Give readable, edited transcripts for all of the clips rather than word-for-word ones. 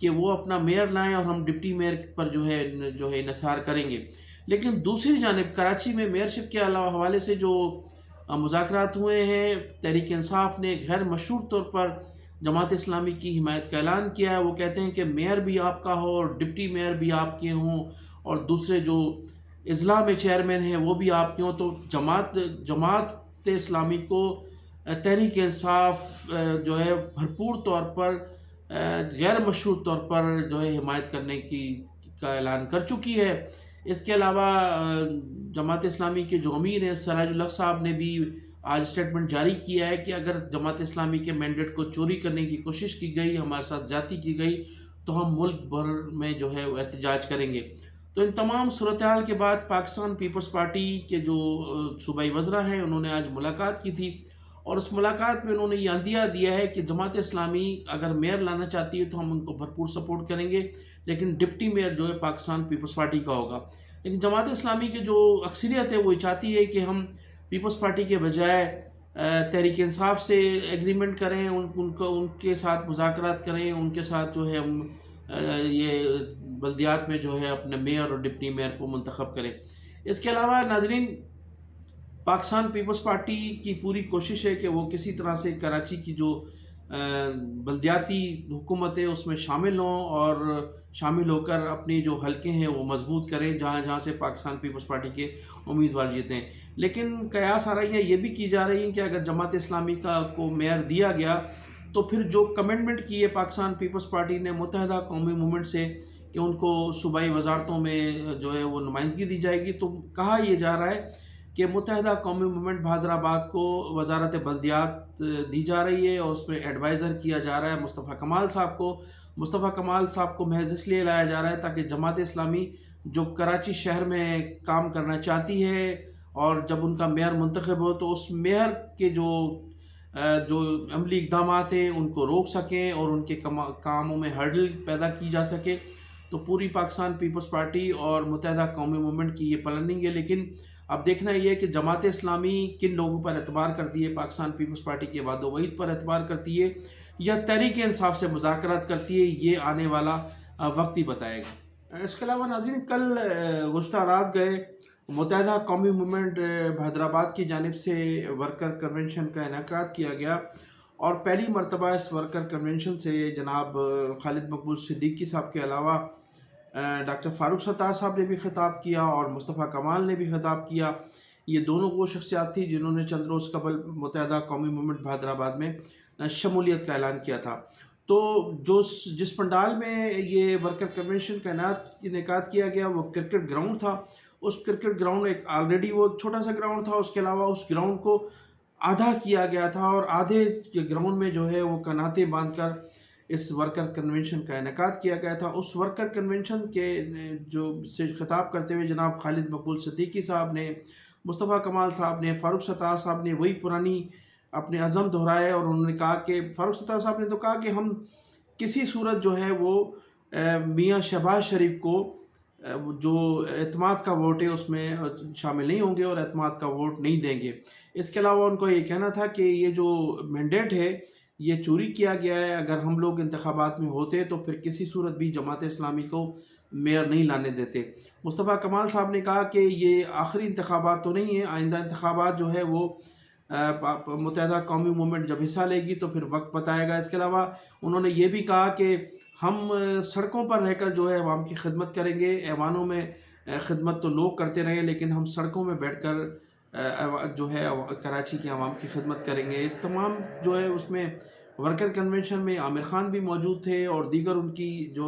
کہ وہ اپنا میئر لائیں اور ہم ڈپٹی میئر پر جو ہے انحصار کریں گے. لیکن دوسری جانب کراچی میں میئرشپ کے حوالے سے جو مذاکرات ہوئے ہیں، تحریک انصاف نے غیر مشروط طور پر جماعت اسلامی کی حمایت کا اعلان کیا ہے. وہ کہتے ہیں کہ میئر بھی آپ کا ہو اور ڈپٹی میئر بھی آپ کے ہوں اور دوسرے جو اضلاع میں چیئرمین ہیں وہ بھی آپ کے ہوں. تو جماعت اسلامی کو تحریک انصاف جو ہے بھرپور طور پر غیر مشروط طور پر جو ہے حمایت کرنے کا اعلان کر چکی ہے. اس کے علاوہ جماعت اسلامی کے جو امیر ہیں سراج الحق صاحب نے بھی آج اسٹیٹمنٹ جاری کیا ہے کہ اگر جماعت اسلامی کے مینڈیٹ کو چوری کرنے کی کوشش کی گئی، ہمارے ساتھ زیادتی کی گئی تو ہم ملک بھر میں جو ہے وہ احتجاج کریں گے. تو ان تمام صورتحال کے بعد پاکستان پیپلز پارٹی کے جو صوبائی وزراء ہیں انہوں نے آج ملاقات کی تھی اور اس ملاقات میں انہوں نے یہ عندیہ دیا ہے کہ جماعت اسلامی اگر میئر لانا چاہتی ہے تو ہم ان کو بھرپور سپورٹ کریں گے، لیکن ڈپٹی میئر جو ہے پاکستان پیپلز پارٹی کا ہوگا. لیکن جماعت اسلامی کی جو اکثریت ہے وہ چاہتی ہے کہ ہم پیپلز پارٹی کے بجائے تحریک انصاف سے ایگریمنٹ کریں، ان کے ساتھ مذاکرات کریں، ان کے ساتھ جو ہے ہم یہ بلدیات میں جو ہے اپنے میئر اور ڈپٹی میئر کو منتخب کریں. اس کے علاوہ ناظرین، پاکستان پیپلز پارٹی کی پوری کوشش ہے کہ وہ کسی طرح سے کراچی کی جو بلدیاتی حکومت ہے اس میں شامل ہوں اور شامل ہو کر اپنی جو حلقے ہیں وہ مضبوط کریں جہاں جہاں سے پاکستان پیپلز پارٹی کے امیدوار جیتے ہیں. لیکن قیاس آرائیاں یہ بھی کی جا رہی ہیں کہ اگر جماعت اسلامی کو میئر دیا گیا تو پھر جو کمٹمنٹ کی ہے پاکستان پیپلز پارٹی نے متحدہ قومی موومنٹ سے کہ ان کو صوبائی وزارتوں میں جو ہے وہ نمائندگی دی جائے گی، تو کہا یہ جا رہا ہے کہ متحدہ قومی موومنٹ بہادرآباد کو وزارت بلدیات دی جا رہی ہے اور اس میں ایڈوائزر کیا جا رہا ہے مصطفیٰ کمال صاحب کو. مصطفیٰ کمال صاحب کو محض اس لیے لایا جا رہا ہے تاکہ جماعت اسلامی جو کراچی شہر میں کام کرنا چاہتی ہے اور جب ان کا میئر منتخب ہو تو اس میئر کے جو عملی اقدامات ہیں ان کو روک سکیں اور ان کے کاموں میں ہرڈل پیدا کی جا سکے. تو پوری پاکستان پیپلز پارٹی اور متحدہ قومی موومنٹ کی یہ پلاننگ ہے. لیکن اب دیکھنا یہ ہے کہ جماعت اسلامی کن لوگوں پر اعتبار کرتی ہے، پاکستان پیپلز پارٹی کے وعد و وعید پر اعتبار کرتی ہے یا تحریک انصاف سے مذاکرات کرتی ہے، یہ آنے والا وقت ہی بتائے گا. اس کے علاوہ ناظرین، کل گزشتہ رات گئے متحدہ قومی موومنٹ بہادرآباد کی جانب سے ورکر کنونشن کا انعقاد کیا گیا اور پہلی مرتبہ اس ورکر کنونشن سے جناب خالد مقبول صدیقی صاحب کے علاوہ ڈاکٹر فاروق ستار صاحب نے بھی خطاب کیا اور مصطفیٰ کمال نے بھی خطاب کیا. یہ دونوں وہ شخصیات تھی جنہوں نے چند روز قبل متحدہ قومی موومنٹ بہادرآباد میں شمولیت کا اعلان کیا تھا. تو جس پنڈال میں یہ ورکر کنونشن کا انعقاد کیا گیا وہ کرکٹ گراؤنڈ تھا. اس کرکٹ گراؤنڈ ایک آلریڈی وہ چھوٹا سا گراؤنڈ تھا، اس کے علاوہ اس گراؤنڈ کو آدھا کیا گیا تھا اور آدھے گراؤنڈ میں جو ہے وہ کناتیں باندھ کر اس ورکر کنونشن کا انعقاد کیا گیا تھا. اس ورکر کنونشن کے جو سے خطاب کرتے ہوئے جناب خالد مقبول صدیقی صاحب نے، مصطفیٰ کمال صاحب نے، فاروق ستار صاحب نے وہی پرانی اپنے عزم دہرائے اور انہوں نے کہا کہ فاروق ستار صاحب نے تو کہا کہ ہم کسی صورت جو ہے وہ میاں شہباز شریف کو جو اعتماد کا ووٹ ہے اس میں شامل نہیں ہوں گے اور اعتماد کا ووٹ نہیں دیں گے. اس کے علاوہ ان کو یہ کہنا تھا کہ یہ جو مینڈیٹ ہے یہ چوری کیا گیا ہے، اگر ہم لوگ انتخابات میں ہوتے تو پھر کسی صورت بھی جماعت اسلامی کو میئر نہیں لانے دیتے. مصطفیٰ کمال صاحب نے کہا کہ یہ آخری انتخابات تو نہیں ہیں، آئندہ انتخابات جو ہے وہ متحدہ قومی موومنٹ جب حصہ لے گی تو پھر وقت بتائے گا. اس کے علاوہ انہوں نے یہ بھی کہا کہ ہم سڑکوں پر رہ کر جو ہے عوام کی خدمت کریں گے. ایوانوں میں خدمت تو لوگ کرتے رہے لیکن ہم سڑکوں میں بیٹھ کر جو ہے کراچی کے عوام کی خدمت کریں گے. اس تمام جو ہے اس میں ورکر کنونشن میں عامر خان بھی موجود تھے اور دیگر ان کی جو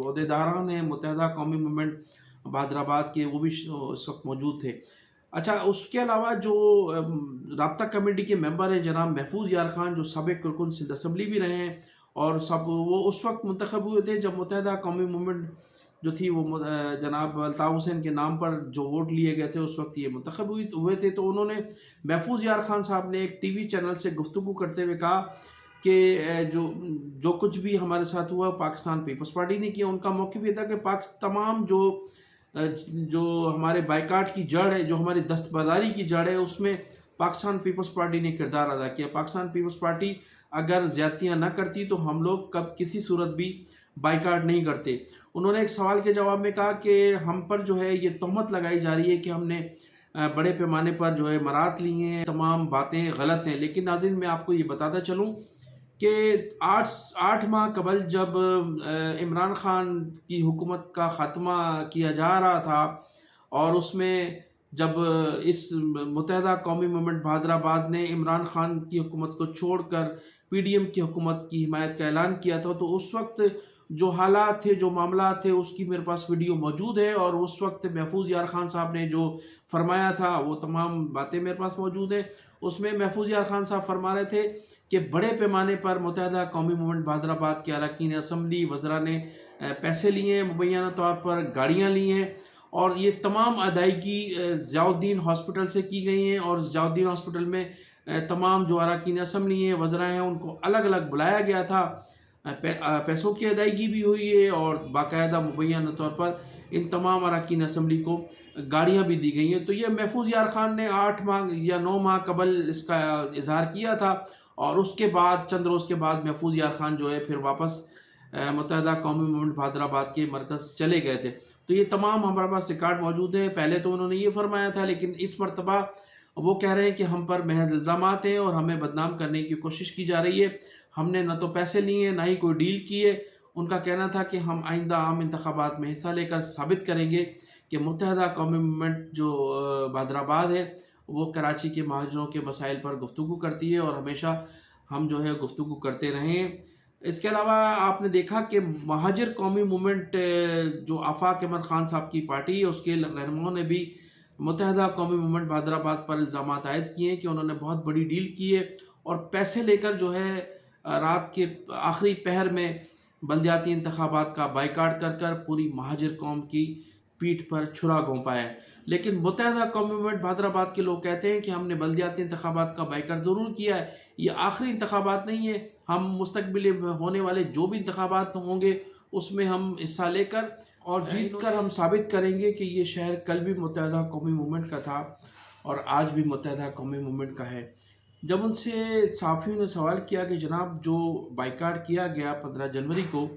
عہدیداران ہیں متحدہ قومی موومنٹ بہادرآباد کے وہ بھی اس وقت موجود تھے. اچھا، اس کے علاوہ جو رابطہ کمیٹی کے ممبر ہیں جناب محفوظ یار خان جو سابق رکن سندھ اسمبلی بھی رہے ہیں اور وہ اس وقت منتخب ہوئے تھے جب متحدہ قومی موومنٹ جو تھی وہ جناب الطاف حسین کے نام پر جو ووٹ لیے گئے تھے اس وقت یہ منتخب ہوئے تھے. تو انہوں نے محفوظ یار خان صاحب نے ایک ٹی وی چینل سے گفتگو کرتے ہوئے کہا کہ جو کچھ بھی ہمارے ساتھ ہوا پاکستان پیپلز پارٹی نے کیا. ان کا موقف یہ تھا کہ تمام جو ہمارے بائیکاٹ کی جڑ ہے، جو ہماری دستبرداری کی جڑ ہے، اس میں پاکستان پیپلز پارٹی نے کردار ادا کیا. پاکستان پیپلز پارٹی اگر زیادتیاں نہ کرتی تو ہم لوگ کسی صورت بھی بائیکاٹ نہیں کرتے۔ انہوں نے ایک سوال کے جواب میں کہا کہ ہم پر جو ہے یہ تہمت لگائی جا رہی ہے کہ ہم نے بڑے پیمانے پر جو ہے امارات لی ہیں، تمام باتیں غلط ہیں۔ لیکن ناظرین میں آپ کو یہ بتاتا چلوں کہ 8 ماہ قبل جب عمران خان کی حکومت کا خاتمہ کیا جا رہا تھا، اور اس میں جب اس متحدہ قومی موومنٹ بہادرآباد نے عمران خان کی حکومت کو چھوڑ کر پی ڈی ایم کی حکومت کی حمایت کا اعلان کیا تھا، تو اس وقت جو حالات تھے، جو معاملات تھے، اس کی میرے پاس ویڈیو موجود ہے، اور اس وقت محفوظ یار خان صاحب نے جو فرمایا تھا وہ تمام باتیں میرے پاس موجود ہیں۔ اس میں محفوظ یار خان صاحب فرما رہے تھے کہ بڑے پیمانے پر متحدہ قومی موومنٹ بہادرآباد کے اراکین اسمبلی وزراء نے پیسے لیے ہیں، مبینہ طور پر گاڑیاں لی ہیں، اور یہ تمام ادائیگی ضیاء الدین ہاسپٹل سے کی گئی ہیں، اور ضیاء الدین ہاسپٹل میں تمام جو اراکین اسمبلی ہیں، وزراء ہیں، ان کو الگ الگ بلایا گیا تھا، پیسوں کی ادائیگی بھی ہوئی ہے، اور باقاعدہ مبینہ طور پر ان تمام اراکین اسمبلی کو گاڑیاں بھی دی گئی ہیں۔ تو یہ محفوظ یار خان نے 8 ماہ یا 9 ماہ قبل اس کا اظہار کیا تھا، اور اس کے بعد چند روز کے بعد محفوظ یار خان جو ہے پھر واپس متحدہ قومی موومنٹ بہادرآباد کے مرکز چلے گئے تھے۔ تو یہ تمام ہمارے پاس ریکارڈ موجود ہیں۔ پہلے تو انہوں نے یہ فرمایا تھا، لیکن اس مرتبہ وہ کہہ رہے ہیں کہ ہم پر محض الزامات ہیں اور ہمیں بدنام کرنے کی کوشش کی جا رہی ہے۔ ہم نے نہ تو پیسے لیے ہیں، نہ ہی کوئی ڈیل کی ہے۔ ان کا کہنا تھا کہ ہم آئندہ عام انتخابات میں حصہ لے کر ثابت کریں گے کہ متحدہ قومی موومنٹ جو بہادرآباد ہے وہ کراچی کے مہاجروں کے مسائل پر گفتگو کرتی ہے، اور ہمیشہ ہم جو ہے گفتگو کرتے رہے ہیں۔ اس کے علاوہ آپ نے دیکھا کہ مہاجر قومی موومنٹ جو آفاق احمد خان صاحب کی پارٹی ہے، اس کے رہنماؤں نے بھی متحدہ قومی موومنٹ بہادرآباد پر الزامات عائد کیے ہیں کہ انہوں نے بہت بڑی ڈیل کی ہے، اور پیسے لے کر جو ہے رات کے آخری پہر میں بلدیاتی انتخابات کا بائیکاٹ کر کر پوری مہاجر قوم کی پیٹھ پر چھرا گھونپا ہے۔ لیکن متحدہ قومی موومنٹ بہادرآباد کے لوگ کہتے ہیں کہ ہم نے بلدیاتی انتخابات کا بائیکاٹ ضرور کیا ہے، یہ آخری انتخابات نہیں ہے، ہم مستقبل میں ہونے والے جو بھی انتخابات ہوں گے اس میں ہم حصہ لے کر اور جیت کر ہم ثابت کریں گے کہ یہ شہر کل بھی متحدہ قومی موومنٹ کا تھا اور آج بھی متحدہ قومی موومنٹ کا ہے۔ جب ان سے صحافیوں نے سوال کیا کہ جناب جو بائیکاٹ کیا گیا 15 جنوری کو،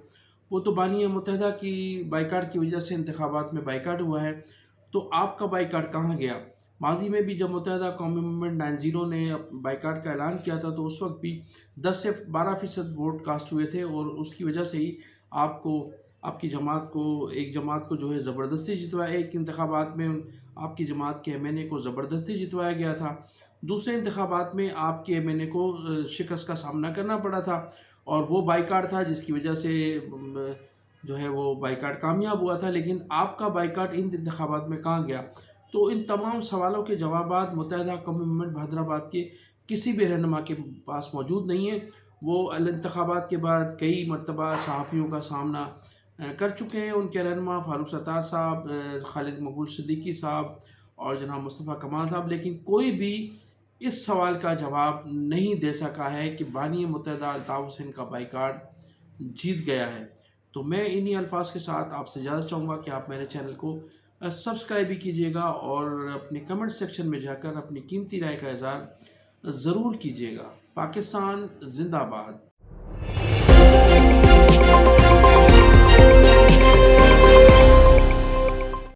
وہ تو بانی متحدہ کی بائیکاٹ کی وجہ سے انتخابات میں بائیکاٹ ہوا ہے، تو آپ کا بائیکاٹ کہاں گیا؟ ماضی میں بھی جب متحدہ قومی موومنٹ 90 نے بائیکاٹ کا اعلان کیا تھا تو اس وقت بھی 10 سے 12% ووٹ کاسٹ ہوئے تھے، اور اس کی وجہ سے ہی آپ کی جماعت کو ایک جماعت کو جو ہے زبردستی جتوایا، ایک انتخابات میں آپ کی جماعت کے ایم این اے کو زبردستی جتوایا گیا تھا، دوسرے انتخابات میں آپ کے ایم این اے کو شکست کا سامنا کرنا پڑا تھا، اور وہ بائیکاٹ تھا جس کی وجہ سے جو ہے وہ بائیکاٹ کامیاب ہوا تھا۔ لیکن آپ کا بائیکاٹ ان انتخابات میں کہاں گیا؟ تو ان تمام سوالوں کے جوابات متحدہ قومی موومنٹ بہادرآباد کے کسی بھی رہنما کے پاس موجود نہیں ہیں۔ وہ انتخابات کے بعد کئی مرتبہ صحافیوں کا سامنا کر چکے ہیں، ان کے رہنما فاروق ستار صاحب، خالد مقبول صدیقی صاحب اور جناب مصطفیٰ کمال صاحب، لیکن کوئی بھی اس سوال کا جواب نہیں دے سکا ہے کہ بانی متحدہ الطاف حسین کا بائیکاٹ جیت گیا ہے۔ تو میں انہی الفاظ کے ساتھ آپ سے اجازت چاہوں گا کہ آپ میرے چینل کو سبسکرائب بھی کیجیے گا، اور اپنے کمنٹ سیکشن میں جا کر اپنی قیمتی رائے کا اظہار ضرور کیجیے گا۔ پاکستان زندہ باد۔